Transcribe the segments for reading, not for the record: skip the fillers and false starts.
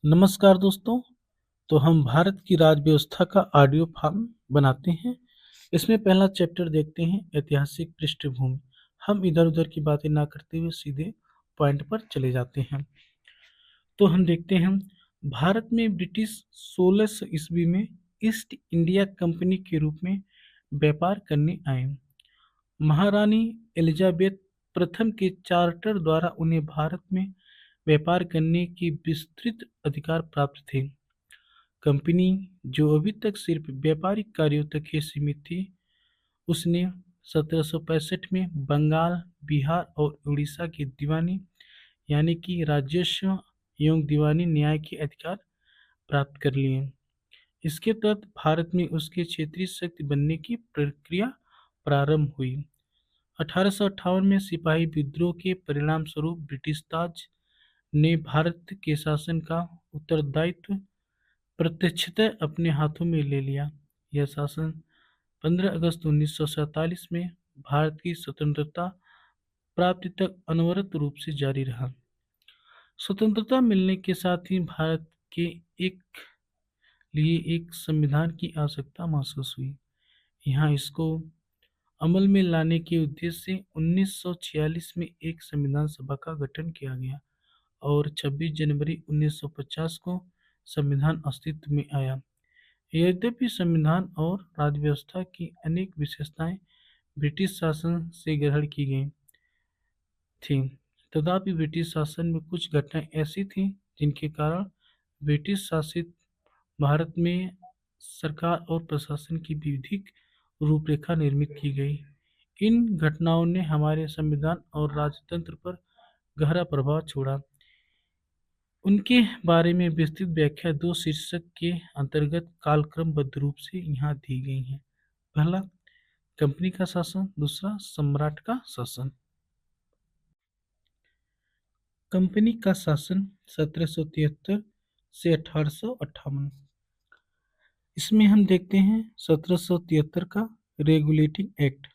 नमस्कार दोस्तों। तो हम भारत की राज्य व्यवस्था का ऑडियो फॉर्म बनाते हैं। इसमें पहला चैप्टर देखते हैं, ऐतिहासिक पृष्ठभूमि। हम इधर उधर की बातें ना करते हुए सीधे पॉइंट पर चले जाते हैं। तो हम देखते हैं, भारत में ब्रिटिश 1600 ईस्वी में ईस्ट इंडिया कंपनी के रूप में व्यापार करने आए। महारानी एलिजाबेथ प्रथम के चार्टर द्वारा उन्हें भारत में व्यापार करने की विस्तृत अधिकार प्राप्त थे। कंपनी, जो अभी तक सिर्फ व्यापारिक कार्यों तक ही सीमित थी, उसने 1765 में बंगाल, बिहार और उड़ीसा की दीवानी यानी कि राजस्व एवं दीवानी न्याय के अधिकार प्राप्त कर लिए। इसके तहत भारत में उसके क्षेत्रीय शक्ति बनने की प्रक्रिया प्रारंभ हुई। 1858 में सिपाही विद्रोह के परिणामस्वरूप ब्रिटिश ताज ने भारत के शासन का उत्तरदायित्व प्रत्यक्षतः अपने हाथों में ले लिया। यह शासन 15 अगस्त 1947 में भारत की स्वतंत्रता प्राप्ति तक अनवरत रूप से जारी रहा। स्वतंत्रता मिलने के साथ ही भारत के एक लिए एक संविधान की आवश्यकता महसूस हुई। यहाँ इसको अमल में लाने के उद्देश्य से 1946 में एक संविधान सभा का गठन किया गया और 26 जनवरी 1950 को संविधान अस्तित्व में आया। यद्यपि संविधान और राज्य व्यवस्था की अनेक विशेषताएं ब्रिटिश शासन से ग्रहण की गई थीं, तथापि ब्रिटिश शासन में कुछ घटनाएं ऐसी थीं जिनके कारण ब्रिटिश शासित भारत में सरकार और प्रशासन की विधिक रूपरेखा निर्मित की गई। इन घटनाओं ने हमारे संविधान और राजतंत्र पर गहरा प्रभाव छोड़ा। उनके बारे में विस्तृत व्याख्या दो शीर्षक के अंतर्गत कालक्रमबद्ध रूप से यहाँ दी गई है। पहला, कंपनी का शासन, दूसरा, सम्राट का शासन। कंपनी का शासन 1773 से 1858। इसमें हम देखते हैं 1773 का रेगुलेटिंग एक्ट।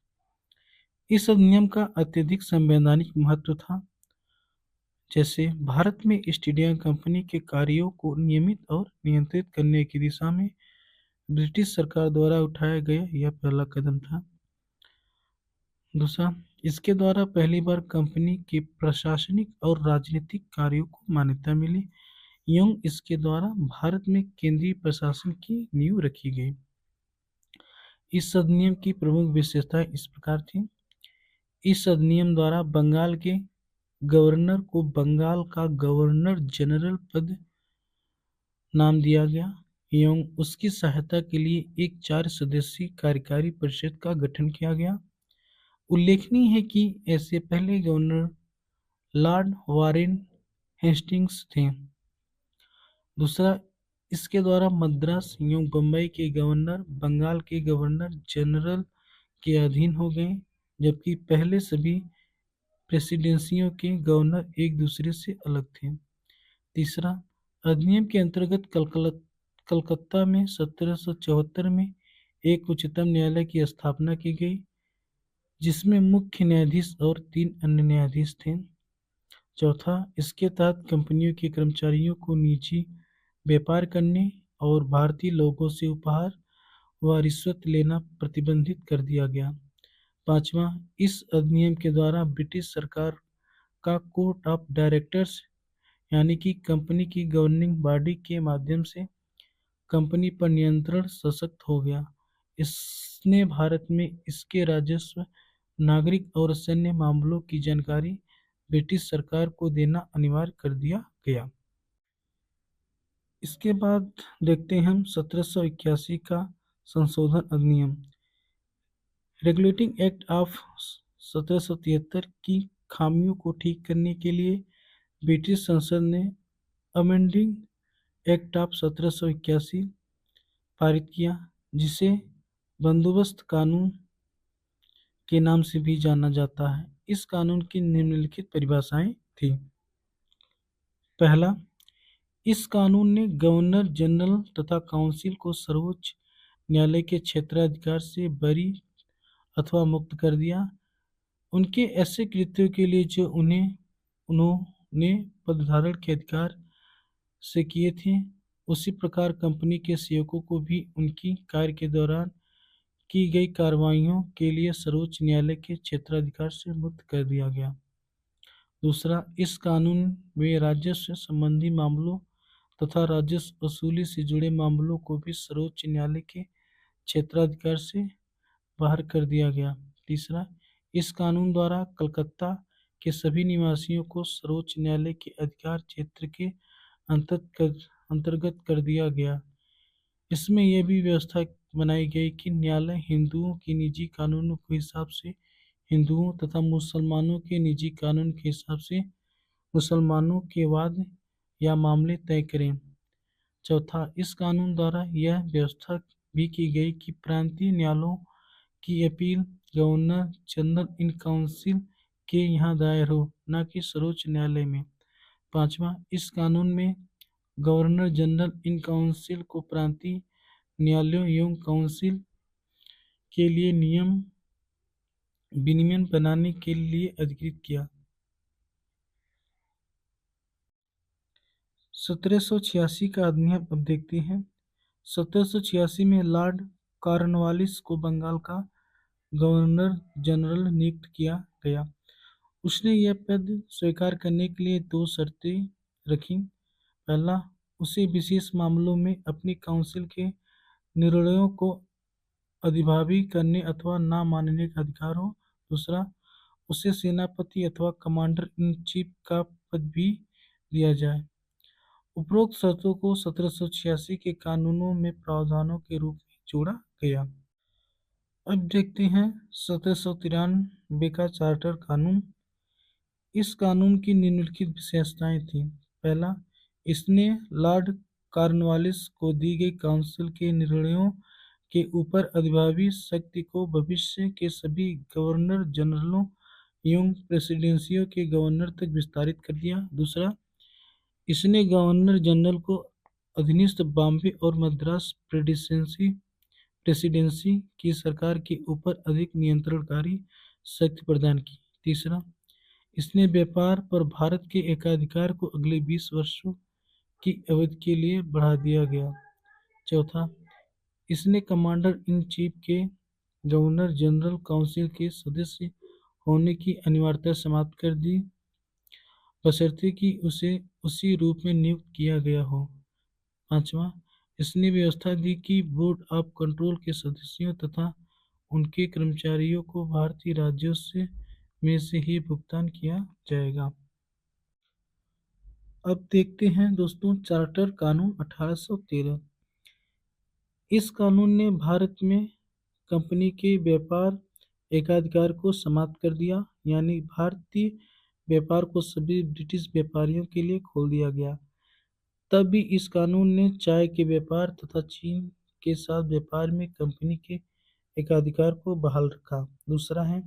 इस अधिनियम का अत्यधिक संवैधानिक महत्व था। जैसे भारत में ईस्ट इंडिया कंपनी के कार्यों को नियमित और नियंत्रित करने की दिशा में ब्रिटिश सरकार द्वारा उठाया गया यह पहला कदम था। दूसरा, इसके द्वारा पहली बार कंपनी के प्रशासनिक और राजनीतिक कार्यों को मान्यता मिली एवं इसके द्वारा भारत में केंद्रीय प्रशासन की नींव रखी गई। इस अधिनियम की प्रमुख विशेषताएं इस प्रकार थी। इस अधिनियम द्वारा बंगाल के गवर्नर को बंगाल का गवर्नर जनरल पद नाम दिया गया एवं उसकी सहायता के लिए एक 4 सदस्यीय कार्यकारी परिषद का गठन किया गया। उल्लेखनीय है कि ऐसे पहले गवर्नर लॉर्ड वारेन हेस्टिंग्स थे। दूसरा, इसके द्वारा मद्रास एवं बम्बई के गवर्नर बंगाल के गवर्नर जनरल के अधीन हो गए, जबकि पहले सभी प्रेसिडेंसियों के गवर्नर एक दूसरे से अलग थे। तीसरा, अधिनियम के अंतर्गत कलकत्ता में 1774 में एक उच्चतम न्यायालय की स्थापना की गई, जिसमें मुख्य न्यायाधीश और 3 अन्य न्यायाधीश थे। चौथा, इसके तहत कंपनियों के कर्मचारियों को निजी व्यापार करने और भारतीय लोगों से उपहार व रिश्वत लेना प्रतिबंधित कर दिया गया। पांचवा, इस अधिनियम के द्वारा ब्रिटिश सरकार का कोर्ट ऑफ डायरेक्टर्स यानी कि कंपनी की गवर्निंग बॉडी के माध्यम से कंपनी पर नियंत्रण सशक्त हो गया। इसने भारत में इसके राजस्व, नागरिक और सैन्य मामलों की जानकारी ब्रिटिश सरकार को देना अनिवार्य कर दिया गया। इसके बाद देखते हैं हम 1781 का संशोधन अधिनियम। रेगुलेटिंग एक्ट ऑफ 1773 की खामियों को ठीक करने के लिए ब्रिटिश संसद ने अमेंडिंग एक्ट ऑफ 1781 पारित किया, जिसे बंदोबस्त कानून के नाम से भी जाना जाता है। इस कानून की निम्नलिखित परिभाषाएं थी। पहला, इस कानून ने गवर्नर जनरल तथा काउंसिल को सर्वोच्च न्यायालय के क्षेत्राधिकार से बरी अथवा मुक्त कर दिया, उनके ऐसे कृत्यों के लिए जो उन्होंने पदधारण के अधिकार से किए थे, उसी प्रकार कंपनी के सेवकों को भी उनकी कार्य के दौरान की गई कार्रवाइयों के लिए सर्वोच्च न्यायालय के क्षेत्राधिकार से मुक्त कर दिया गया। दूसरा, इस कानून में राजस्व से संबंधी मामलों तथा राजस्व वसूली से जुड़े मामलों को भी सर्वोच्च न्यायालय के क्षेत्राधिकार से बाहर कर दिया गया। तीसरा, इस कानून द्वारा कलकत्ता के सभी निवासियों को सर्वोच्च न्यायालय के अधिकार क्षेत्र के अंतर्गत कर दिया गया। इसमें यह भी व्यवस्था बनाई गई कि न्यायालय हिंदुओं के निजी कानूनों के हिसाब से हिंदुओं तथा मुसलमानों के निजी कानून के हिसाब से मुसलमानों के वाद या मामले तय करें। चौथा, इस कानून द्वारा यह व्यवस्था भी की गई कि प्रांतीय न्यायालयों की appeal governor general in council के यहाँ दायर हो, न कि सर्वोच्च न्यायालय में। पांचवा, इस कानून में गवर्नर जनरल इन काउंसिल को प्रांतीय न्यायालयों एवं काउंसिल के लिए नियम विनियमन बनाने के लिए अधिकृत किया। 1786 का अधिनियम अब देखते हैं। 1786 में लॉर्ड कॉर्नवालिस को बंगाल का गवर्नर जनरल नियुक्त किया गया। उसने यह पद स्वीकार करने के लिए दो शर्तें रखीं। पहला, उसे विशेष मामलों में अपनी काउंसिल के निर्णयों को अधिभावी करने अथवा न मानने का अधिकार हो। दूसरा, उसे सेनापति अथवा कमांडर इन चीफ का पद भी दिया जाए। उपरोक्त शर्तों को 1786 के कानूनों में प्रावधानों के रूप में जोड़ा गया। अब देखते हैं 1793 का चार्टर कानून। इस कानून की निम्नलिखित विशेषताएं थीं। पहला, इसने लॉर्ड कॉर्नवालिस को दी गई काउंसिल के निर्णयों के ऊपर अधिभावी शक्ति को भविष्य के सभी गवर्नर जनरलों एवं प्रेसिडेंसियों के गवर्नर तक विस्तारित कर दिया। दूसरा, इसने गवर्नर जनरल को अधीनस्थ बॉम्बे और मद्रास प्रेसिडेंसी की सरकार के ऊपर अधिक नियंत्रणकारी शक्ति प्रदान की। तीसरा, इसने व्यापार पर भारत के एकाधिकार को अगले 20 वर्षों की अवधि के लिए बढ़ा दिया गया। चौथा, इसने कमांडर इन चीफ के गवर्नर जनरल काउंसिल के सदस्य होने की अनिवार्यता समाप्त कर दी, बशर्ते कि उसे उसी रूप में नियुक्त किया गया हो। पांचवा, इसने व्यवस्था दी कि बोर्ड ऑफ कंट्रोल के सदस्यों तथा उनके कर्मचारियों को भारतीय राजस्व में से ही भुगतान किया जाएगा। अब देखते हैं दोस्तों चार्टर कानून 1813। इस कानून ने भारत में कंपनी के व्यापार एकाधिकार को समाप्त कर दिया, यानी भारतीय व्यापार को सभी ब्रिटिश व्यापारियों के लिए खोल दिया गया। तब भी इस कानून ने चाय के व्यापार तथा चीन के साथ व्यापार में कंपनी के एकाधिकार को बहाल रखा। दूसरा है,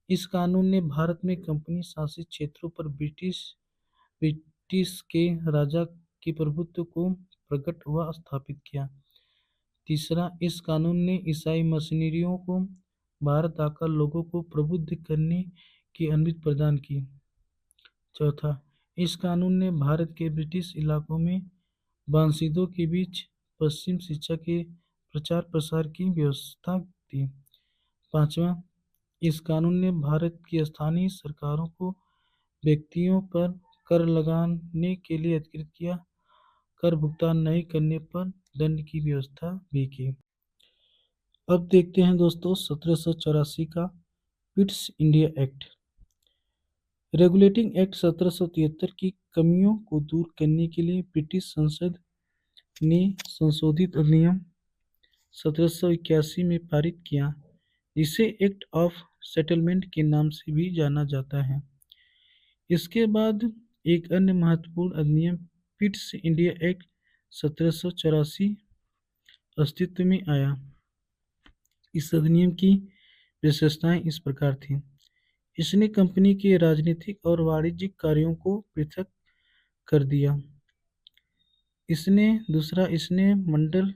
इस कानून ने भारत में कंपनी शासित क्षेत्रों पर ब्रिटिश के राजा के प्रभुत्व को प्रकट व स्थापित किया। तीसरा, इस कानून ने ईसाई मिशनरियों को भारत आकर लोगों को प्रबुद्ध करने की अनुमति प्रदान की। चौथा, इस कानून ने भारत के ब्रिटिश इलाकों में बांसीदों के बीच पश्चिम शिक्षा के प्रचार प्रसार की व्यवस्था दी। पांचवा, इस कानून ने भारत की स्थानीय सरकारों को व्यक्तियों पर कर लगाने के लिए अधिकृत किया। कर भुगतान नहीं करने पर दंड की व्यवस्था भी की। अब देखते हैं दोस्तों 1784 का Pitt's India act. Regulating act 1773 की कमियों को दूर करने के लिए ब्रिटिश संसद ने संशोधित अधिनियम 1781 में पारित किया, जिसे एक्ट ऑफ सेटलमेंट के नाम से भी जाना जाता है। इसके बाद एक अन्य महत्वपूर्ण अधिनियम पिट्स इंडिया एक्ट 1784 अस्तित्व में आया। इस अधिनियम की विशेषताएं इस प्रकार थीं। इसने कंपनी के राजनीतिक और वाणिज्यिक कार्यों को पृथक कर दिया। इसने मंडल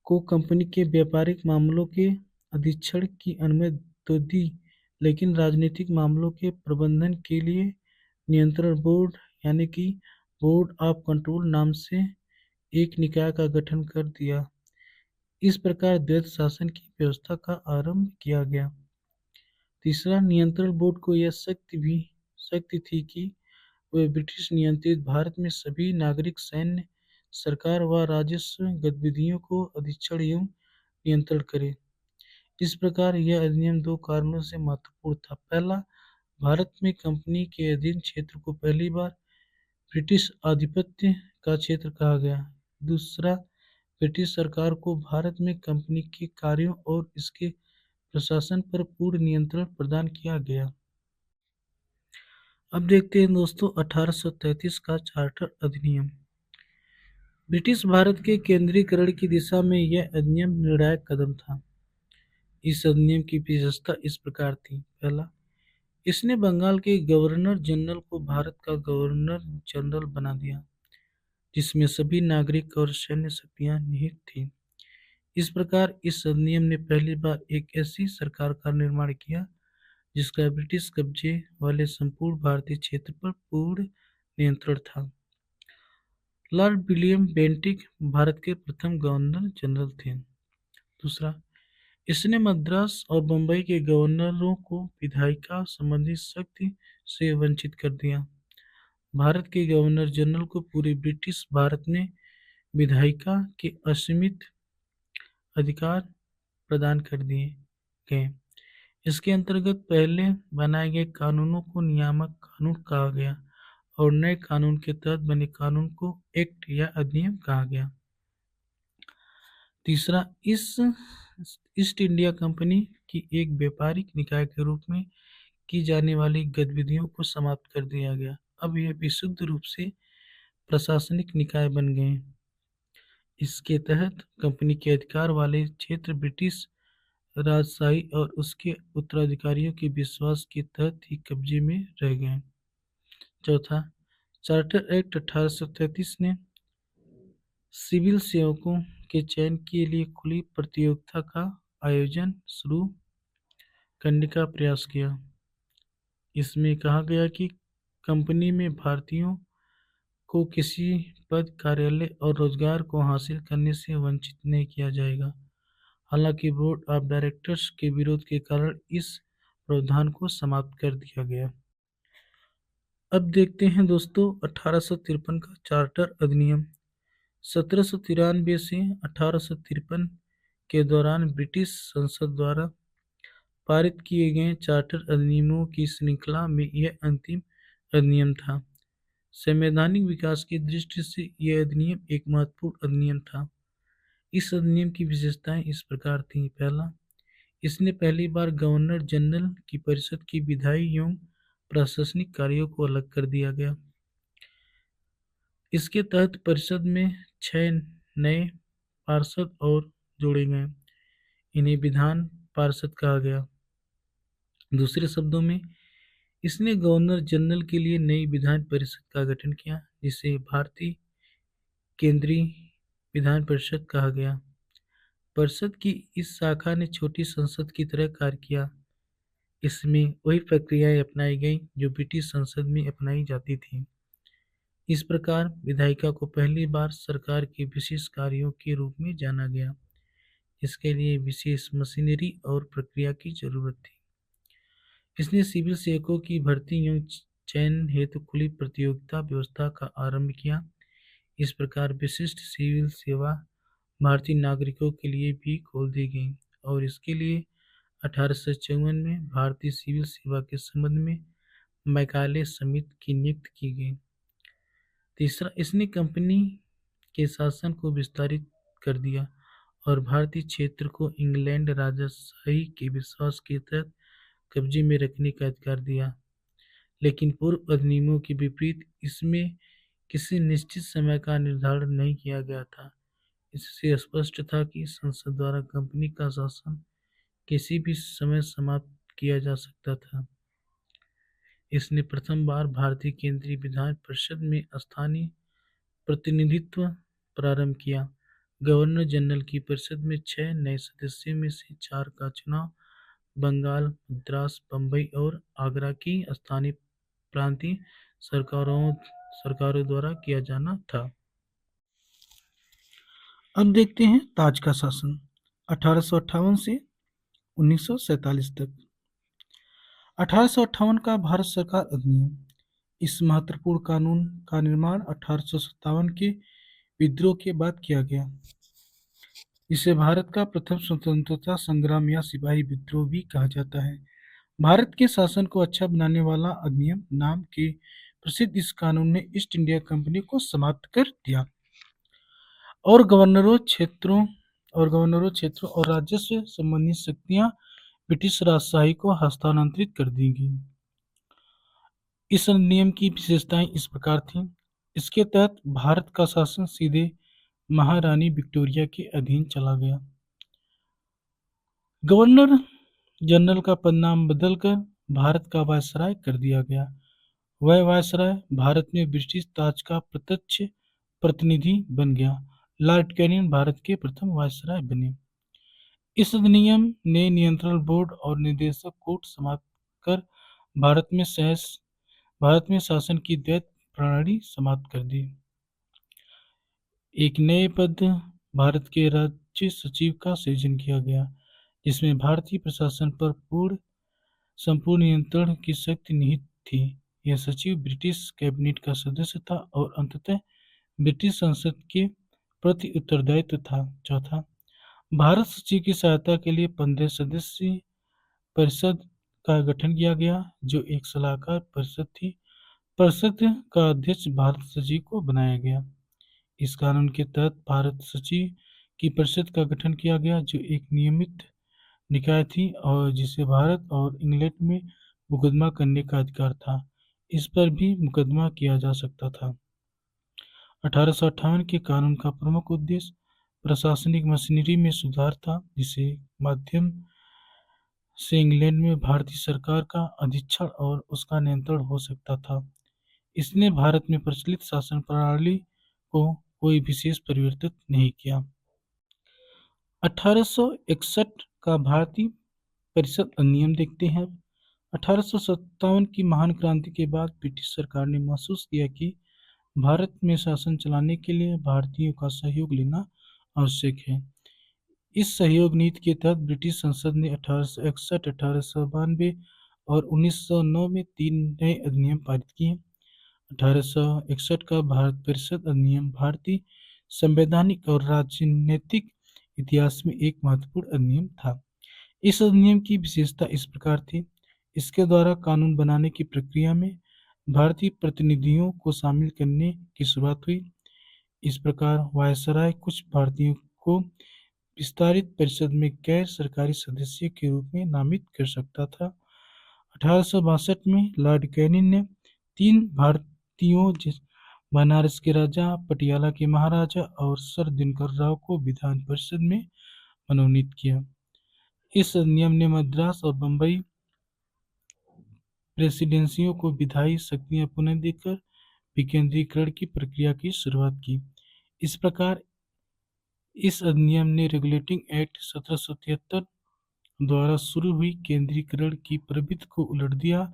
को कंपनी के व्यापारिक मामलों के अधीक्षण की अनुमति तो दी, लेकिन राजनीतिक मामलों के प्रबंधन के लिए नियंत्रण बोर्ड यानी कि बोर्ड ऑफ कंट्रोल नाम से एक निकाय का गठन कर दिया। इस प्रकार द्वैध शासन की व्यवस्था का आरंभ किया गया। तीसरा, नियंत्रण बोर्ड को यह शक्ति थी कि वे ब्रिटिश नियंत्रित भारत में सभी नागरिक, सैन्य, सरकार व राजस्व गतिविधियों को अधीक्षण एवं नियंत्रण करे। इस प्रकार यह अधिनियम दो कारणों से महत्वपूर्ण था। पहला, भारत में कंपनी के अधीन क्षेत्र को पहली बार ब्रिटिश आधिपत्य का क्षेत्र कहा गया। दूसरा, ब्रिटिश सरकार को भारत में कंपनी के कार्यों और इसके प्रशासन पर पूर्ण नियंत्रण प्रदान किया गया। अब देखते हैं दोस्तों 1833 का चार्टर अधिनियम। ब्रिटिश भारत के केंद्रीकरण की दिशा में यह अधिनियम निर्णायक कदम था। इस अधिनियम की विशेषता इस प्रकार थी। पहला, इसने बंगाल के गवर्नर जनरल को भारत का गवर्नर जनरल बना दिया, जिसमें सभी नागरिक और सैन्य शक्तियां निहित थीं। इस प्रकार इस अधिनियम ने पहली बार एक ऐसी सरकार का निर्माण किया जिसका ब्रिटिश कब्जे वाले संपूर्ण भारतीय क्षेत्र पर पूर्ण नियंत्रण था। लॉर्ड विलियम बेंटिक भारत के प्रथम गवर्नर जनरल थे। दूसरा, इसने मद्रास और बंबई के गवर्नरों को विधायिका संबंधी शक्ति से वंचित कर दिया। भारत के गवर्नर जनरल को पूरे ब्रिटिश भारत में विधायिका के असीमित अधिकार प्रदान कर दिए गए। इसके अंतर्गत पहले बनाए गए कानूनों को नियामक कानून कहा गया और नए कानून के तहत बने कानून को एक्ट या अधिनियम कहा गया। तीसरा, इस ईस्ट इंडिया कंपनी की एक व्यापारिक निकाय के रूप में की जाने वाली गतिविधियों को समाप्त कर दिया गया। अब यह विशुद्ध रूप से प्रशासनिक निकाय बन गए। इसके तहत कंपनी के अधिकार वाले क्षेत्र ब्रिटिश राजशाही और उसके उत्तराधिकारियों के विश्वास के तहत ही कब्जे में रह गए। चौथा, चार्टर एक्ट 1833 ने सिविल सेवकों के चयन के लिए खुली प्रतियोगिता का आयोजन शुरू करने का प्रयास किया। इसमें कहा गया कि कंपनी में भारतीयों को किसी पद, कार्यालय और रोजगार को हासिल करने से वंचित नहीं किया जाएगा। हालांकि बोर्ड ऑफ डायरेक्टर्स के विरोध के कारण इस प्रावधान को समाप्त कर दिया गया। अब देखते हैं दोस्तों 1853 का चार्टर अधिनियम। 1793 से 1853 के दौरान ब्रिटिश संसद द्वारा पारित किए गए चार्टर अधिनियमों की श्रृंखला में यह अंतिम अधिनियम था। संवैधानिक विकास की दृष्टि से यह अधिनियम एक महत्वपूर्ण अधिनियम था। इस अधिनियम की विशेषताएं इस प्रकार थीं। पहला, इसने पहली बार गवर्नर जनरल की परिषद की विधायी एवं प्रशासनिक कार्यों को अलग कर दिया गया। इसके तहत परिषद में 6 नए पार्षद और जोड़े गए। इन्हें विधान पार्षद कहा गया। दूसरे शब्दों में, इसने गवर्नर जनरल के लिए नई विधान परिषद का गठन किया, जिसे भारतीय केंद्रीय विधान परिषद कहा गया। परिषद की इस शाखा ने छोटी संसद की तरह कार्य किया। इसमें वही प्रक्रियाएं अपनाई गईं जो ब्रिटिश संसद में अपनाई जाती थीं। इस प्रकार विधायिका को पहली बार सरकार के विशेष कार्यों के रूप में जाना गया। इसके लिए विशेष मशीनरी और प्रक्रिया की जरूरत थी। इसने सिविल सेवकों की भर्ती एवं चयन हेतु खुली प्रतियोगिता व्यवस्था का आरंभ किया। इस प्रकार विशिष्ट सिविल सेवा भारतीय नागरिकों के लिए भी खोल दी गई और इसके लिए 1854 में भारतीय सिविल सेवा के संबंध में मैकाले समिति की नियुक्ति की गई। तीसरा, इसने कंपनी के शासन को विस्तारित कर दिया और भारतीय क्षेत्र को इंग्लैंड राजशाही के विश्वास के तहत कब्जे में रखने का अधिकार दिया। लेकिन पूर्व अधिनियमों के विपरीत इसमें किसी निश्चित समय का निर्धारण नहीं किया गया था। इससे स्पष्ट था कि संसद द्वारा कंपनी का शासन किसी भी समय समाप्त किया जा सकता था। इसने प्रथम बार भारतीय केंद्रीय विधान परिषद में स्थानीय प्रतिनिधित्व प्रारंभ किया। गवर्नर जनरल की परिषद में 6 नए सदस्यों में से 4 का चुनाव बंगाल, मद्रास, बंबई और आगरा की स्थानीय प्रांतीय सरकारों सरकारों द्वारा किया जाना था। अब देखते हैं ताज का शासन 1858 से 1947 तक। 1858 का भारत सरकार अधिनियम। इस महत्वपूर्ण कानून का निर्माण 1857 के विद्रोह के बाद किया गया। इसे भारत का प्रथम स्वतंत्रता संग्राम या सिपाही विद्रोह भी कहा जाता है। भारत के शासन को अच्छा बनाने वाला अधिनियम नाम के प्रसिद्ध इस कानून ने ईस्ट इंडिया कंपनी को समाप्त कर दिया और गवर्नरों क्षेत्रों और राज्य से संबंधित शक्तियां ब्रिटिश राजशाही को हस्तांतरित कर दी गई। इस अधिनियम की विशेषताएं इस प्रकार थीं। इसके तहत भारत का शासन सीधे महारानी विक्टोरिया के अधीन चला गया। गवर्नर जनरल का पदनाम बदलकर भारत का वायसराय कर दिया गया। वह वायसराय भारत में ब्रिटिश ताज का प्रत्यक्ष प्रतिनिधि बन गया। लॉर्ड कैनिंग भारत के प्रथम वायसराय बने। इस अधिनियम ने नियंत्रण बोर्ड और निदेशक कोर्ट समाप्त कर भारत में शासन की द्वैत प्रणाली समाप्त कर दी। एक नए पद भारत के राज्य सचिव का सृजन किया गया, जिसमें भारतीय प्रशासन पर संपूर्ण नियंत्रण की शक्ति निहित थी। यह सचिव ब्रिटिश कैबिनेट का सदस्य था और अंततः ब्रिटिश संसद के प्रति उत्तरदायित्व था। चौथा, भारत सचिव की सहायता के लिए 15 सदस्यीय परिषद का गठन किया गया, जो एक सलाहकार परिषद थी। परिषद का अध्यक्ष भारत सचिव को बनाया गया। इस कानून के तहत भारत सचिव की परिषद का गठन किया गया, जो एक नियमित निकाय थी और जिसे भारत और इंग्लैंड में मुकदमा करने का अधिकार था। इस पर भी मुकदमा किया जा सकता था। 1858 के कानून का प्रमुख उद्देश्य प्रशासनिक मशीनरी में सुधार था, जिसके माध्यम से इंग्लैंड में भारतीय सरकार का अधीक्षण और उसका नियंत्रण हो सकता था। इसने भारत में प्रचलित शासन प्रणाली को कोई विशेष परिवर्तित नहीं किया। 1861 का भारतीय परिषद अधिनियम देखते हैं। 1857 की महान क्रांति के बाद ब्रिटिश सरकार ने महसूस किया कि भारत में शासन चलाने के लिए भारतीयों का सहयोग लेना आवश्यक है। इस सहयोग नीति के तहत ब्रिटिश संसद ने 1861, 1892 और 1909 में 3 नए अधिनियम पारित किए। 1861 का भारत परिषद अधिनियम भारतीय संवैधानिक और राजनीतिक इतिहास में एक महत्वपूर्ण अधिनियम था। इस अधिनियम की विशेषता इस प्रकार थी। इसके द्वारा कानून बनाने की प्रक्रिया में भारतीय प्रतिनिधियों को शामिल करने की शुरुआत हुई। इस प्रकार वायसराय कुछ भारतीयों को विस्तारित परिषद में गैर सरकारी सदस्य के रूप में नामित कर सकता था। 1862 में लॉर्ड कैनिंग ने 3 भारतीयों बनारस के राजा, पटियाला के महाराजा और सर दिनकर राव को विधान परिषद में मनोनीत किया। इस अधिनियम ने मद्रास और बंबई प्रेसिडेंसियों को विधायी शक्तियां पुनः देकर विकेंद्रीकरण की प्रक्रिया की शुरुआत की। इस प्रकार इस अधिनियम ने रेगुलेटिंग एक्ट 1773 द्वारा शुरू हुई केंद्रीकरण की प्रवृत्ति को उलट दिया,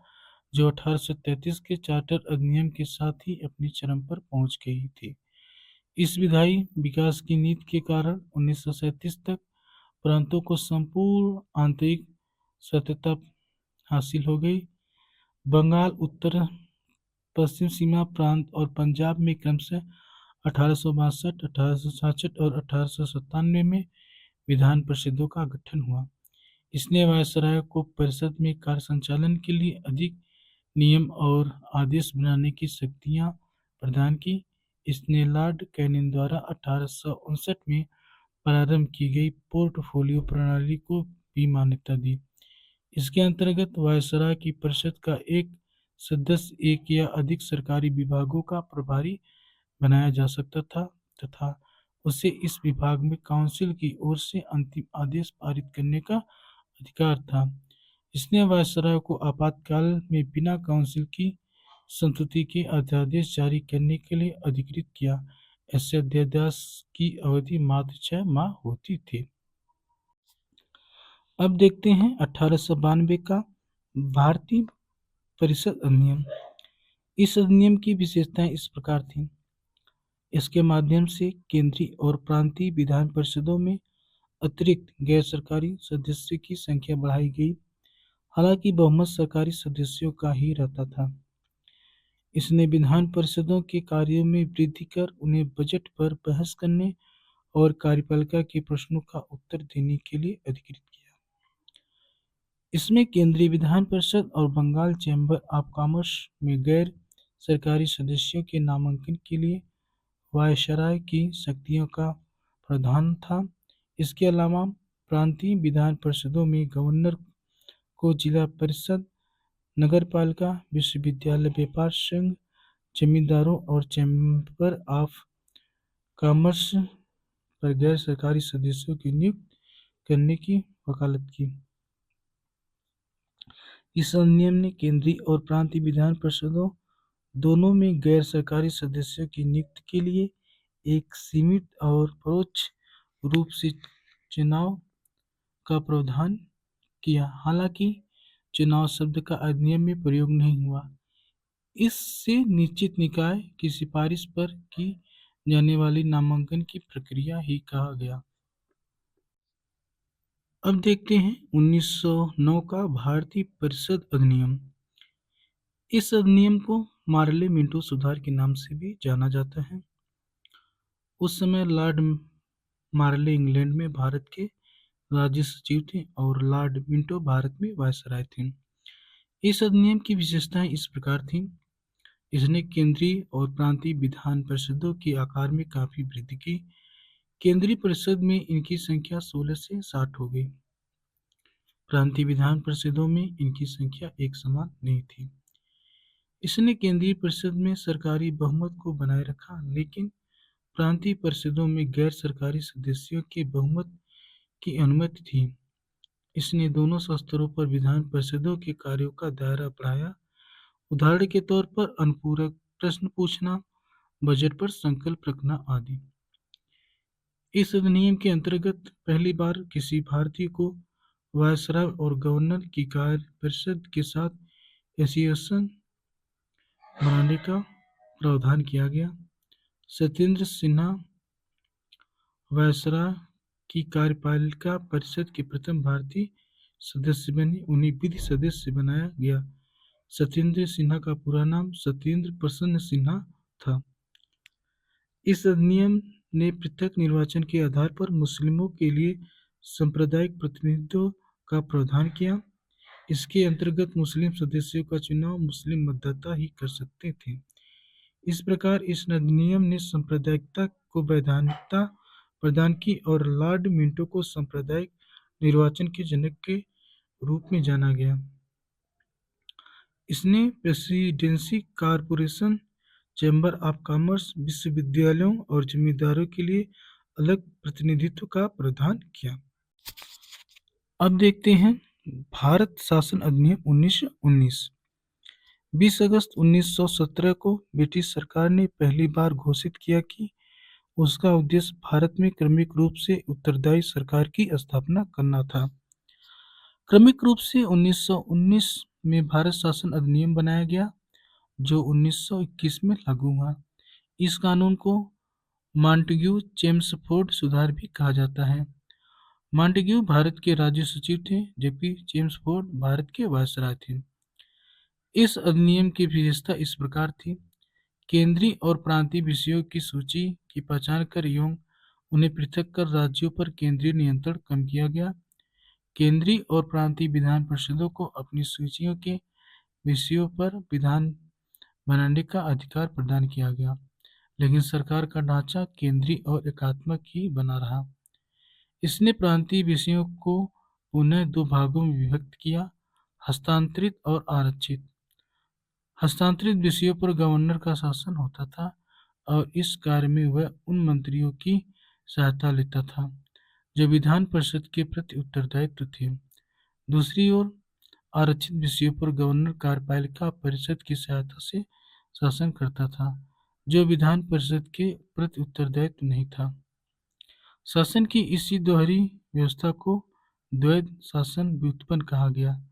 जो 1833 के चार्टर अधिनियम के साथ ही अपनी चरम पर पहुंच गई थी। इस विधायी विकास की नीति के कारण 1937 तक प्रांतों को संपूर्ण आंतरिक स्वायत्तता हासिल हो गई। बंगाल, उत्तर पश्चिम सीमा प्रांत और पंजाब में क्रमशः 1862, 1866 और 1897 में विधान परिषदों का गठन हुआ। इसने वायसराय को परिषद में कार्य संचालन के लिए अधिक नियम और आदेश बनाने की शक्तियां प्रदान की। इसने लॉर्ड कैनिंग द्वारा 1859 में प्रारंभ की गई पोर्टफोलियो प्रणाली को भी मान्यता दी। इसके अंतर्गत वायसराय की परिषद का एक सदस्य एक या अधिक सरकारी विभागों का प्रभारी बनाया जा सकता था तथा उसे इस विभाग में काउंसिल की ओर से अंतिम आदेश पारित करने का अधिकार था। इसने वायसराय को आपातकाल में बिना काउंसिल की संस्तुति के अध्यादेश जारी करने के लिए अधिकृत किया। ऐसे अध्यादेश की अवधि मात्र 6 माह होती थी। अब देखते हैं 1892 का भारतीय परिषद अधिनियम। इस अधिनियम की विशेषताएं इस प्रकार थीं। इसके माध्यम से केंद्रीय और प्रांतीय विधान परिषदों में अतिरिक्त गैर सरकारी सदस्यों की संख्या बढ़ाई गई, हालांकि बहुमत सरकारी सदस्यों का ही रहता था। इसने विधान परिषदों के कार्यों में वृद्धि कर उन्हें बजट पर बहस करने और कार्यपालिका के प्रश्नों का उत्तर देने के लिए अधिकृत किया। इसमें केंद्रीय विधान परिषद और बंगाल चैम्बर ऑफ कॉमर्स में गैर सरकारी सदस्यों के नामांकन के लिए वायसराय की शक्तियों का प्रावधान था। इसके अलावा प्रांतीय विधान परिषदों में गवर्नर को जिला परिषद, नगरपालिका, विश्वविद्यालय, व्यापार संघ, जमींदारों और चैम्बर ऑफ कॉमर्स पर गैर सरकारी सदस्यों की नियुक्ति करने की वकालत की। इस अधिनियम ने केंद्रीय और प्रांतीय विधान परिषदों दोनों में गैर सरकारी सदस्यों की नियुक्ति के लिए एक सीमित और परोक्ष रूप से चुनाव का प्रावधान किया। हालांकि चुनाव शब्द का अधिनियम में प्रयोग नहीं हुआ। इससे निश्चित निकाय की सिफारिश पर की जाने वाली नामांकन की प्रक्रिया ही कहा गया। अब देखते हैं 1909 का भारतीय परिषद अधिनियम। इस अधिनियम को मार्ले मिंटो सुधार के नाम से भी जाना जाता है। उस समय लॉर्ड मार्ले इंग्लैंड में भारत के राज्य सचिव थे और लॉर्ड मिंटो भारत में वायसराय थे। इस अधिनियम की विशेषताएं इस प्रकार थीं। इसने केंद्रीय और प्रांतीय विधान परिषदों के आकार में काफी वृद्धि की। केंद्रीय परिषद में इनकी संख्या 16 से 60 हो गई। प्रांतीय विधान परिषदों में इनकी संख्या एक समान नहीं थी। इसने केंद्रीय परिषद में सरकारी बहुमत को बनाए रखा, लेकिन प्रांतीय परिषदों में गैर सरकारी सदस्यों के बहुमत की अनुमति थी। इसने दोनों स्तरों पर विधान परिषदों के कार्यों का दायरा बढ़ाया। उदाहरण के तौर पर अनुपूरक प्रश्न पूछना, बजट पर संकल्प रखना आदि। इस अधिनियम के अंतर्गत पहली बार किसी भारतीय को वायसराय और गवर्नर की कार्य परिषद के साथ एसोसिएशन बनाने का प्रावधान किया गया। सत्येंद्र सिन्हा वायसराय की कार्यपालिका परिषद के प्रथम भारतीय सदस्य बने। उन्हें विधि सदस्य बनाया गया। सत्येंद्र सिन्हा का पूरा नाम सत्येंद्र प्रसन्न सिन्हा था। इस अधिनियम ने पृथक निर्वाचन के आधार पर मुस्लिमों के लिए सांप्रदायिक प्रतिनिधित्व का प्रावधान किया। इसके अंतर्गत मुस्लिम सदस्यों का चुनाव मुस्लिम मतदाता ही कर सकते थे। इस प्रकार इस अधिनियम ने सांप्रदायिकता को वैधानिकता प्रदान की और लॉर्ड मिंटो को सांप्रदायिक निर्वाचन के जनक के रूप में जाना गया। इसने presidency, corporation, chamber of commerce, विश्वविद्यालयों और जमींदारों के लिए अलग प्रतिनिधित्व का प्रावधान किया। अब देखते हैं भारत शासन अधिनियम 1919। 20 अगस्त 1917 को ब्रिटिश सरकार ने पहली बार घोषित किया कि उसका उद्देश्य भारत में क्रमिक रूप से उत्तरदायी सरकार की स्थापना करना था। क्रमिक रूप से 1919 में भारत शासन अधिनियम बनाया गया, जो 1921 में लागू हुआ। इस कानून को मॉन्टेग्यू-चेम्सफोर्ड सुधार भी कहा जाता है। मॉन्टेग्यू भारत के राज्य सचिव थे, जबकि चेम्सफोर्ड भारत के वायसराय थे। इस अधिनियम की विशेषता इस प्रकार थी। केंद्रीय और प्रांतीय विषयों की सूची की पहचान कर एवं उन्हें पृथक कर राज्यों पर केंद्रीय नियंत्रण कम किया गया। केंद्रीय और प्रांतीय विधान परिषदों को अपनी सूचियों के विषयों पर विधान बनाने का अधिकार प्रदान किया गया, लेकिन सरकार का ढांचा केंद्रीय और एकात्मक ही बना रहा। इसने प्रांतीय विषयों को पुनः दो भागों में विभक्त किया: हस्तांतरित और आरक्षित। हस्तांतरित विषयों पर गवर्नर का शासन होता था और इस कार्य में वह उन मंत्रियों की सहायता लेता था जो विधान परिषद के प्रति उत्तरदायित्व थे। दूसरी ओर आरक्षित विषयों पर गवर्नर कार्यपालिका परिषद की सहायता से शासन करता था, जो विधान परिषद के प्रति उत्तरदायित्व नहीं था। शासन की इसी दोहरी व्यवस्था को द्वैध शासन व्युत्पन्न कहा गया।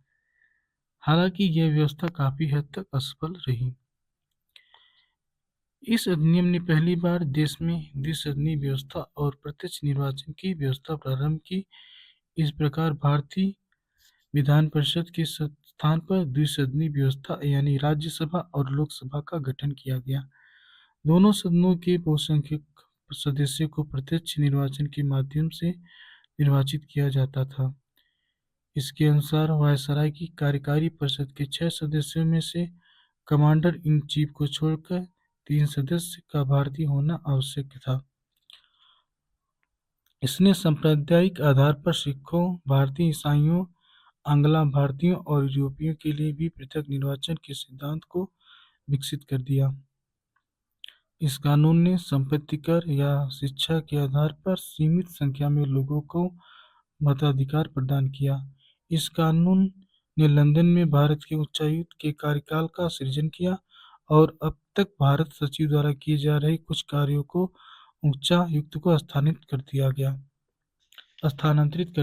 हालांकि यह व्यवस्था काफी हद तक असफल रही। इस अधिनियम ने पहली बार देश में द्विसदनीय व्यवस्था और प्रत्यक्ष निर्वाचन की व्यवस्था प्रारंभ की। इस प्रकार भारतीय विधान परिषद के स्थान पर द्विसदनीय व्यवस्था यानी राज्यसभा और लोकसभा का गठन किया गया। दोनों सदनों के बहुसंख्यक सदस्यों को प्रत्यक्ष निर्वाचन के माध्यम से निर्वाचित किया जाता था। इसके अनुसार वायसराय की कार्यकारी परिषद के 6 सदस्यों में से कमांडर इन चीफ को छोड़कर 3 सदस्य का भारतीय होना आवश्यक था। इसने सांप्रदायिक आधार पर सिखों, भारतीय ईसाइयों, आंग्ला भारतीयों और यूरोपियों के लिए भी पृथक निर्वाचन के सिद्धांत को विकसित कर दिया। इस कानून ने संपत्ति कर या शिक्षा के आधार पर सीमित संख्या में लोगों को मताधिकार प्रदान किया। इस कानून ने लंदन में भारत के उच्चायुक्त के कार्यकाल का सृजन किया और अब तक भारत सचिव द्वारा किए जा रहे कुछ कार्यों को उच्चायुक्त को स्थानांतरित कर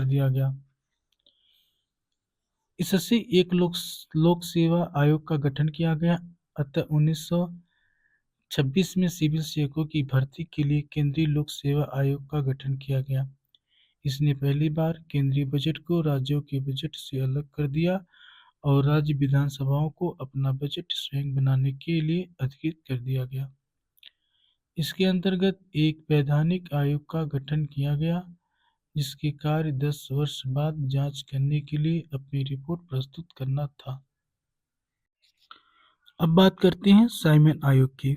दिया गया। इससे एक लोक सेवा आयोग का गठन किया गया। अतः 1926 में सिविल सेवकों की भर्ती के लिए केंद्रीय लोक सेवा आयोग का गठन किया गया। इसने पहली बार केंद्रीय बजट को राज्यों के बजट से अलग कर दिया और राज्य विधानसभाओं को अपना बजट स्वयं बनाने के लिए अधिकृत कर दिया गया। इसके अंतर्गत एक वैधानिक आयोग का गठन किया गया, जिसके कार्य 10 वर्ष बाद जांच करने के लिए अपनी रिपोर्ट प्रस्तुत करना था। अब बात करते हैं साइमन आयोग की।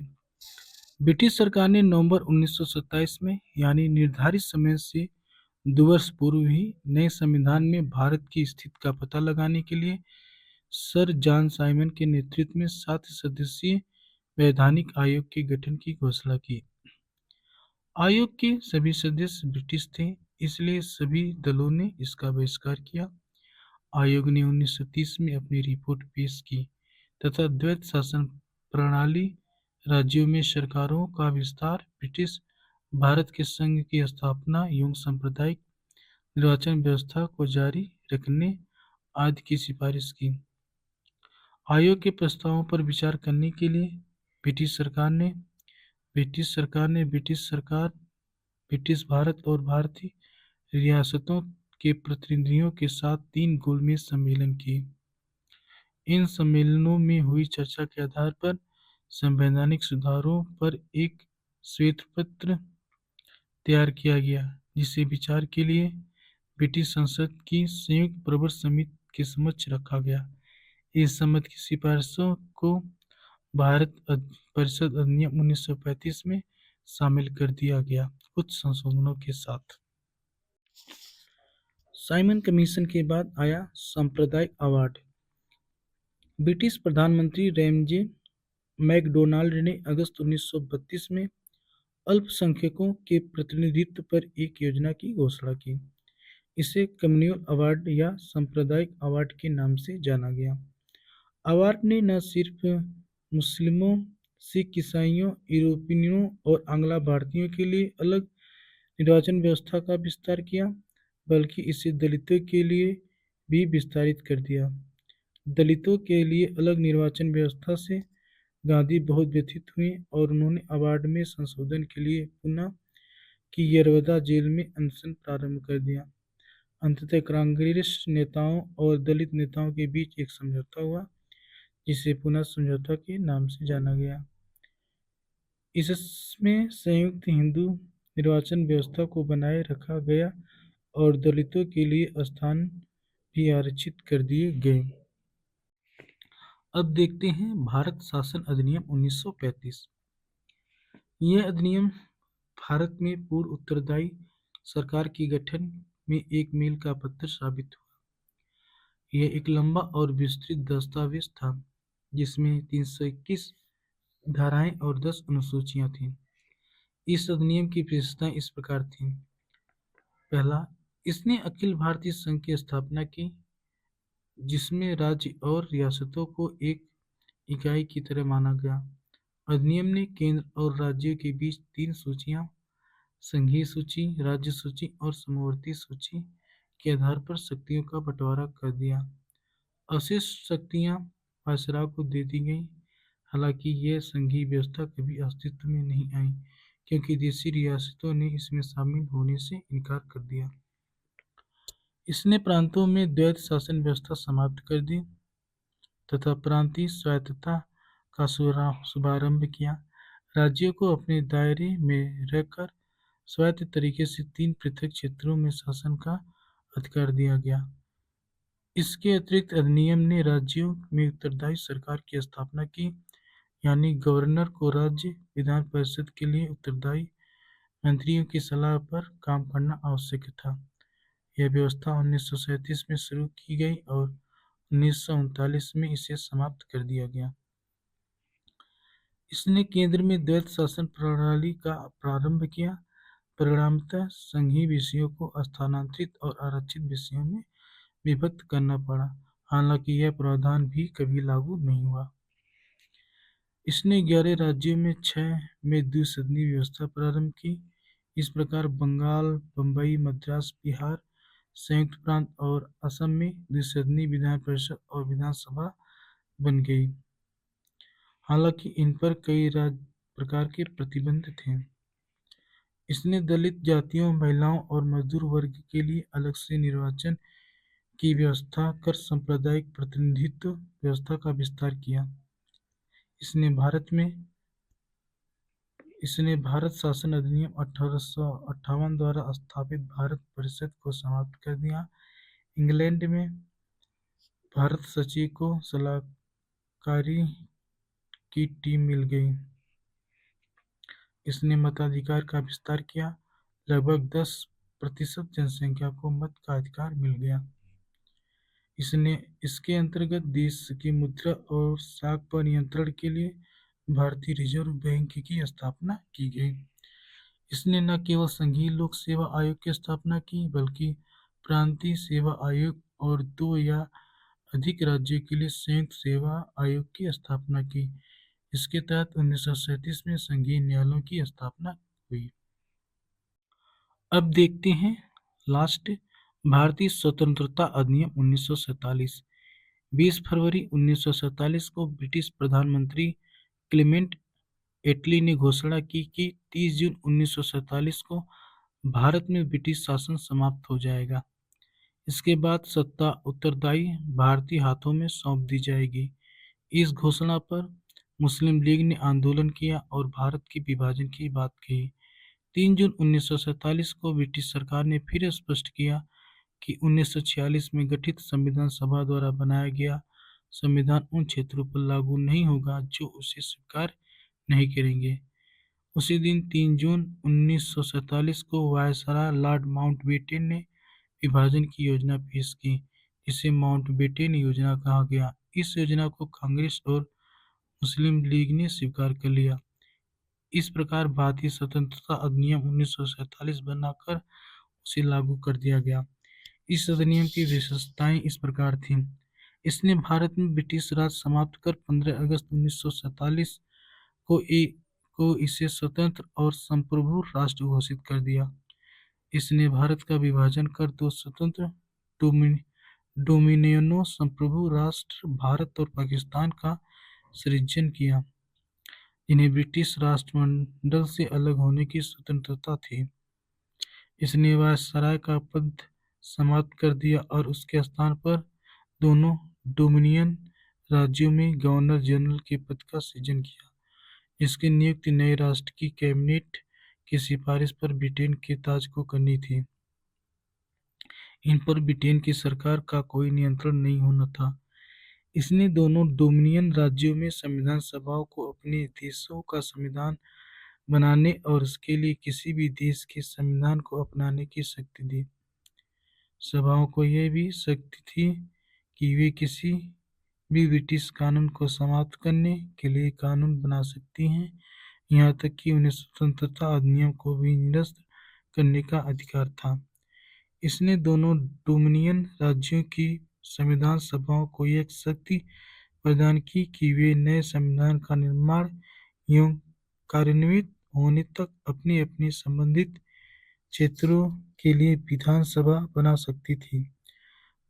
ब्रिटिश सरकार ने नवंबर 1927 में यानी निर्धारित समय से 2 वर्ष पूर्व ही नए संविधान में भारत की स्थिति का पता लगाने के लिए सर जॉन साइमन के नेतृत्व में 7 सदस्यीय वैधानिक आयोग के गठन की घोषणा की। आयोग के सभी सदस्य ब्रिटिश थे, इसलिए सभी दलों ने इसका बहिष्कार किया। आयोग ने 1930 में अपनी रिपोर्ट पेश की तथा द्वैत शासन प्रणाली, राज्यों में सरकारों का विस्तार, ब्रिटिश भारत के संघ की स्थापना एवं सांप्रदायिक निर्वाचन व्यवस्था को जारी रखने आदि की सिफारिश की। आयोग के प्रस्तावों पर विचार करने के लिए ब्रिटिश सरकार, ब्रिटिश भारत और भारतीय रियासतों के प्रतिनिधियों के साथ 3 गोलमेज सम्मेलन किए। इन सम्मेलनों में हुई चर्चा के आधार पर संवैधानिक सुधारों पर एक श्वेतपत्र तैयार किया गया, जिसे विचार के लिए ब्रिटिश संसद की संयुक्त प्रवर समिति के समक्ष रखा गया। इस समिति की सिफारिशों को भारत परिषद अधिनियम 1935 में शामिल कर दिया गया, कुछ संशोधनों के साथ। साइमन कमीशन के बाद आया सांप्रदायिक अवार्ड। ब्रिटिश प्रधानमंत्री रैमजे मैकडोनाल्ड ने अगस्त 1932 में अल्पसंख्यकों के प्रतिनिधित्व पर एक योजना की घोषणा की। इसे कम्युनल अवार्ड या सांप्रदायिक अवार्ड के नाम से जाना गया। अवार्ड ने न सिर्फ मुस्लिमों, सिख, ईसाइयों, यूरोपियनों और आंग्ला भारतीयों के लिए अलग निर्वाचन व्यवस्था का विस्तार किया, बल्कि इसे दलितों के लिए भी विस्तारित कर दिया। दलितों के लिए अलग निर्वाचन व्यवस्था से गांधी बहुत व्यथित हुए और उन्होंने अवार्ड में संशोधन के लिए पुनः की यरवदा जेल में अनशन प्रारंभ कर दिया। अंततः कांग्रेस नेताओं और दलित नेताओं के बीच एक समझौता हुआ, जिसे पुनः समझौता के नाम से जाना गया। इसमें संयुक्त हिंदू निर्वाचन व्यवस्था को बनाए रखा गया और दलितों के लिए स्थान भी आरक्षित कर दिए गए। अब देखते हैं भारत शासन अधिनियम 1935। यह अधिनियम भारत में पूर्व उत्तरदायी सरकार के गठन में एक मील का पत्थर साबित हुआ। यह एक लंबा और विस्तृत दस्तावेज था, जिसमें 321 धाराएं और 10 अनुसूचियां थीं। इस अधिनियम की विशेषताएं इस प्रकार थीं। पहला, इसने अखिल भारतीय संघ की स्थापना की, जिसमें राज्य और रियासतों को एक इकाई की तरह माना गया। अधिनियम ने केंद्र और राज्यों के बीच 3 सूचियां, संघीय सूची, राज्य सूची और समवर्ती सूची के आधार पर शक्तियों का बंटवारा कर दिया। अवशिष्ट शक्तियां वायसराय को दे दी गईं। हालांकि यह संघीय व्यवस्था कभी अस्तित्व में नहीं आई, क्योंकि देशी रियासतों ने इसमें शामिल होने से इनकार कर दिया। इसने प्रांतों में द्वैत शासन व्यवस्था समाप्त कर दी तथा प्रांतीय स्वायत्तता का शुभारंभ किया। राज्यों को अपने दायरे में रहकर स्वायत्त तरीके से 3 पृथक क्षेत्रों में शासन का अधिकार दिया गया। इसके अतिरिक्त अधिनियम ने राज्यों में उत्तरदायी सरकार की स्थापना की, यानी गवर्नर को राज्य विधान परिषद के लिए उत्तरदायी मंत्रियों की सलाह पर काम करना आवश्यक था। यह व्यवस्था 1937 में शुरू की गई और 1939 में इसे समाप्त कर दिया गया। इसने केंद्र में द्वैत शासन प्रणाली का प्रारंभ किया। परिणामतः संघीय विषयों को स्थानांतरित और आरक्षित विषयों में विभक्त करना पड़ा, हालांकि यह प्रावधान भी कभी लागू नहीं हुआ। इसने 11 राज्यों में 6 में द्विसदनीय व्यवस्था प्रारंभ की। इस प्रकार बंगाल, बंबई, मद्रास, बिहार, संयुक्त प्रांत और असम में द्विसदनीय विधान परिषद और विधानसभा बन गई। हालांकि इन पर कई प्रकार के प्रतिबंध थे। इसने दलित जातियों, महिलाओं और मजदूर वर्ग के लिए अलग से निर्वाचन की व्यवस्था कर सांप्रदायिक प्रतिनिधित्व व्यवस्था का विस्तार किया। इसने भारत शासन अधिनियम 1858 द्वारा स्थापित भारत परिषद को समाप्त कर दिया। इंग्लैंड में भारत सचिव को सलाहकारी की टीम मिल गई। इसने मताधिकार का विस्तार किया। लगभग 10% जनसंख्या को मत का अधिकार मिल गया। इसके अंतर्गत देश की मुद्रा और साख पर नियंत्रण के लिए भारतीय रिजर्व बैंक की स्थापना की गई। इसने न केवल संघीय लोक सेवा आयोग की स्थापना की, बल्कि प्रांतीय सेवा आयोग और 2 या अधिक राज्यों के लिए संयुक्त सेवा आयोग की स्थापना की। इसके तहत 1937 में संघीय न्यायालयों की स्थापना हुई। अब देखते हैं लास्ट भारतीय स्वतंत्रता अधिनियम 1947। 20 फरवरी 1947 को ब्रिटिश प्रधानमंत्री क्लेमेंट एटली ने घोषणा की कि 30 जून 1947 को भारत में ब्रिटिश शासन समाप्त हो जाएगा। इसके बाद सत्ता उत्तरदायी भारतीय हाथों में सौंप दी जाएगी। इस घोषणा पर मुस्लिम लीग ने आंदोलन किया और भारत के विभाजन की बात कही। 3 जून 1947 को ब्रिटिश सरकार ने फिर स्पष्ट किया कि 1946 में गठित संविधान सभा द्वारा बनाया गया संविधान उन क्षेत्रों पर लागू नहीं होगा जो उसे स्वीकार नहीं करेंगे। उसी दिन 3 जून 1947 को वायसराय लॉर्ड माउंटबेटन ने विभाजन की योजना पेश की, जिसे माउंटबेटन योजना कहा गया। इस योजना को कांग्रेस और मुस्लिम लीग ने स्वीकार कर लिया। इस प्रकार भारतीय स्वतंत्रता अधिनियम 1947 बनाकर उसे लागू कर दिया गया। इस अधिनियम की विशेषताएं इस प्रकार थीं। इसने भारत में ब्रिटिश राज समाप्त कर 15 अगस्त 1947 को इसे स्वतंत्र और संप्रभु राष्ट्र घोषित कर दिया। इसने भारत का विभाजन कर 2 स्वतंत्र डोमिनियनों संप्रभु राष्ट्र भारत और पाकिस्तान का सृजन किया, जिन्हें ब्रिटिश राष्ट्रमंडल से अलग होने की स्वतंत्रता थी। इसने वायसराय का पद समाप्त कर दिया और उसके स्थान पर दोनों डोमिनियन राज्यों में गवर्नर जनरल के पद का सृजन किया। इसकी नियुक्ति नए राष्ट्र की कैबिनेट की सिफारिश पर ब्रिटेन के ताज को करनी थी। इन पर ब्रिटेन की सरकार का कोई नियंत्रण नहीं होना था। इसने दोनों डोमिनियन राज्यों में संविधान सभाओं को अपने देशों का संविधान बनाने और उसके लिए किसी भी देश के संविधान को अपनाने की शक्ति दी। सभाओं को यह भी शक्ति थी कि वे किसी भी ब्रिटिश कानून को समाप्त करने के लिए कानून बना सकती हैं, यहाँ तक कि उन्हें स्वतंत्रता अधिनियम को भी निरस्त करने का अधिकार था। इसने दोनों डोमिनियन राज्यों की संविधान सभाओं को यह शक्ति प्रदान की कि वे नए संविधान का निर्माण एवं कार्यान्वित होने तक अपने अपने संबंधित क्षेत्रों के लिए विधानसभा बना सकती थी।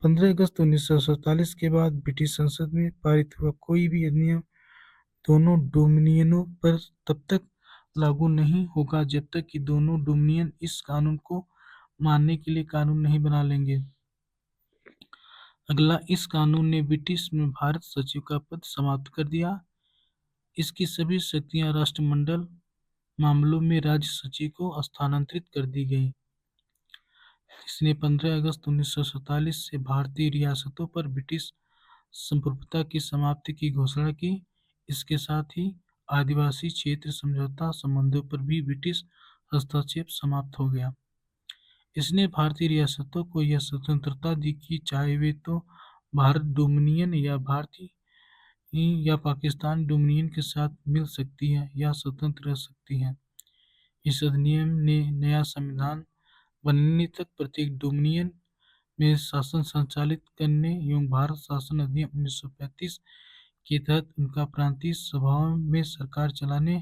15 अगस्त 1947 के बाद ब्रिटिश संसद में पारित हुआ कोई भी अधिनियम दोनों डोमिनियनों पर तब तक लागू नहीं होगा जब तक कि दोनों डोमिनियन इस कानून को मानने के लिए कानून नहीं बना लेंगे। अगला, इस कानून ने ब्रिटिश में भारत सचिव का पद समाप्त कर दिया। इसकी सभी शक्तियां राष्ट्रमंडल मामलों में राज्य सचिव को हस्तांतरित कर दी गई। इसने 15 अगस्त 1947 से भारतीय रियासतों पर ब्रिटिश संप्रभुता की समाप्ति की घोषणा की। इसके साथ ही आदिवासी क्षेत्र समझौता संबंधों पर भी ब्रिटिश हस्तक्षेप समाप्त हो गया। इसने भारतीय रियासतों को यह स्वतंत्रता दी कि चाहे वे तो भारत डोमिनियन या पाकिस्तान डोमिनियन के साथ मिल सकती हैं या स्वतंत्र रह सकती हैं। इस अधिनियम ने नया संविधान बनने तक प्रत्येक डोमिनियन में शासन संचालित करने एवं भारत शासन अधिनियम 1935 के तहत उनका प्रांतीय सभाओं में सरकार चलाने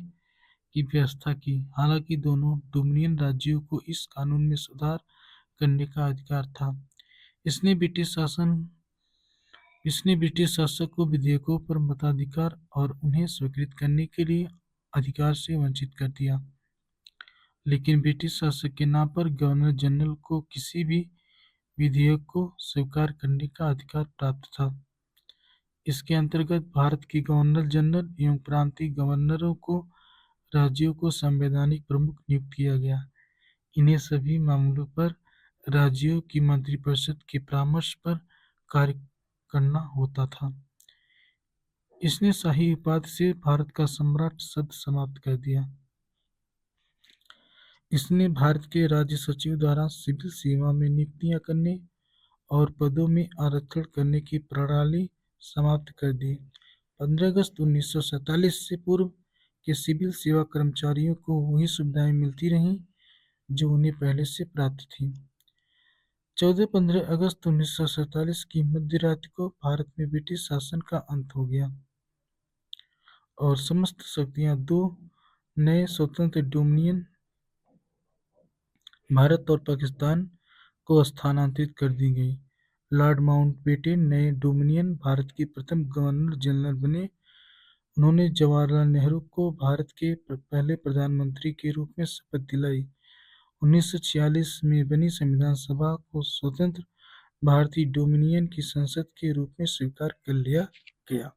की व्यवस्था की। हालांकि दोनों डोमिनियन राज्यों को इस कानून में सुधार करने का अधिकार था। इसने ब्रिटिश शासक को विधेयकों पर मताधिकार और उन्हें स्वीकृत करने के लिए अधिकार से वंचित कर दिया। लेकिन ब्रिटिश शासक के नाम पर गवर्नर जनरल को किसी भी विधेयक को स्वीकार करने का अधिकार प्राप्त था। इसके अंतर्गत भारत के गवर्नर जनरल एवं प्रांतीय गवर्नरों को राज्यों को संवैधानिक प्रमुख नियुक्त किया गया। इन्हें सभी मामलों पर राज्यों की मंत्रिपरिषद के परामर्श पर कार्य करना होता था। इसने शाही उपाधि से भारत का सम्राट शब्द समाप्त कर दिया। इसने भारत के राज्य सचिव द्वारा सिविल सेवा में नियुक्तियां करने और पदों में आरक्षण करने की प्रणाली समाप्त कर दी। 15 अगस्त 1947 से पूर्व के सिविल सेवा कर्मचारियों को वही सुविधाएं मिलती रहीं जो उन्हें पहले से प्राप्त थीं। 14-15 अगस्त 1947 की मध्य रात्रि को भारत में ब्रिटिश शासन का अंत हो गया और समस्त शक्तियां दो नए स्वतंत्र डोमिनियन भारत और पाकिस्तान को स्थानांतरित कर दी गई। लॉर्ड माउंटबेटन नए डोमिनियन भारत के प्रथम गवर्नर जनरल बने। उन्होंने जवाहरलाल नेहरू को भारत के पहले प्रधानमंत्री के रूप में शपथ दिलाई। 1946 में बनी संविधान सभा को स्वतंत्र भारतीय डोमिनियन की संसद के रूप में स्वीकार कर लिया गया।